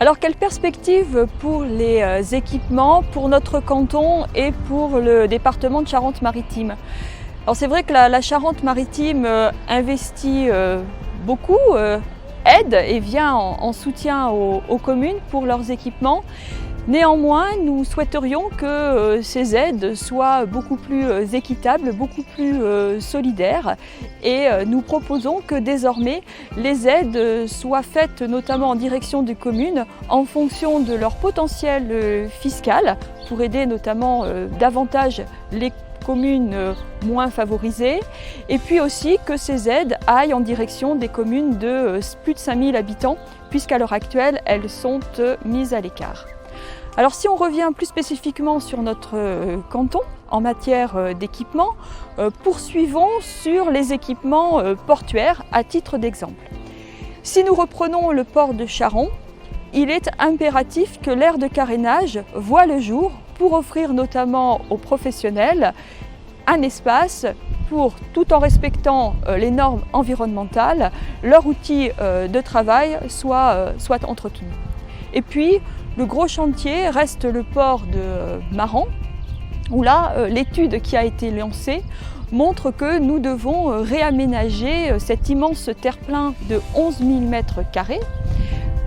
Alors, quelle perspective pour les équipements, pour notre canton et pour le département de Charente-Maritime? Alors, c'est vrai que la Charente-Maritime investit beaucoup, aide et vient en soutien aux communes pour leurs équipements. Néanmoins, nous souhaiterions que ces aides soient beaucoup plus équitables, beaucoup plus solidaires, et nous proposons que désormais les aides soient faites notamment en direction des communes en fonction de leur potentiel fiscal pour aider notamment davantage les communes moins favorisées, et puis aussi que ces aides aillent en direction des communes de plus de 5000 habitants, puisqu'à l'heure actuelle elles sont mises à l'écart. Alors si on revient plus spécifiquement sur notre canton en matière d'équipement, poursuivons sur les équipements portuaires à titre d'exemple. Si nous reprenons le port de Charron, il est impératif que l'aire de carénage voie le jour pour offrir notamment aux professionnels un espace pour, tout en respectant les normes environnementales, leur outil de travail soit entretenu. Et puis, le gros chantier reste le port de Maran, où là, l'étude qui a été lancée montre que nous devons réaménager cet immense terre-plein de 11 000 m²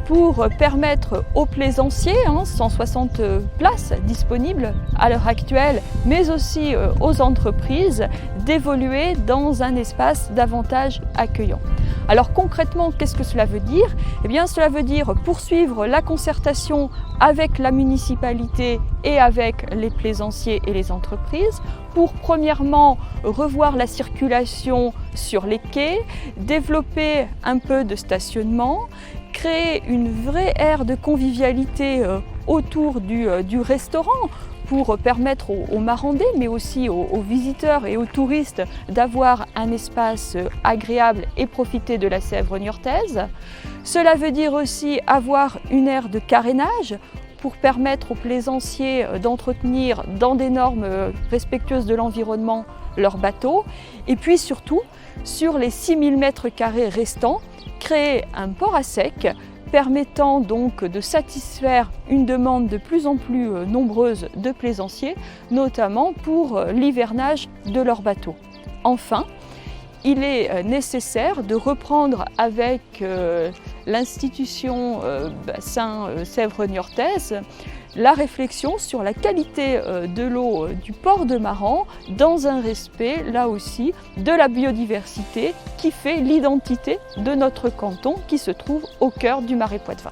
pour permettre aux plaisanciers, 160 places disponibles à l'heure actuelle, mais aussi aux entreprises, d'évoluer dans un espace davantage accueillant. Alors concrètement, qu'est-ce que cela veut dire? Eh bien, cela veut dire poursuivre la concertation avec la municipalité et avec les plaisanciers et les entreprises pour premièrement revoir la circulation sur les quais, développer un peu de stationnement, créer une vraie aire de convivialité autour du restaurant pour permettre aux Marandais, mais aussi aux visiteurs et aux touristes d'avoir un espace agréable et profiter de la Sèvre niortaise. Cela veut dire aussi avoir une aire de carénage pour permettre aux plaisanciers d'entretenir dans des normes respectueuses de l'environnement leurs bateaux. Et puis surtout, sur les 6000 m² restants, créer un port à sec permettant donc de satisfaire une demande de plus en plus nombreuse de plaisanciers, notamment pour l'hivernage de leurs bateaux. Enfin, il est nécessaire de reprendre avec l'institution bassin Sèvre niortaise la réflexion sur la qualité de l'eau du port de Maran dans un respect, là aussi, de la biodiversité qui fait l'identité de notre canton qui se trouve au cœur du Marais Poitevin.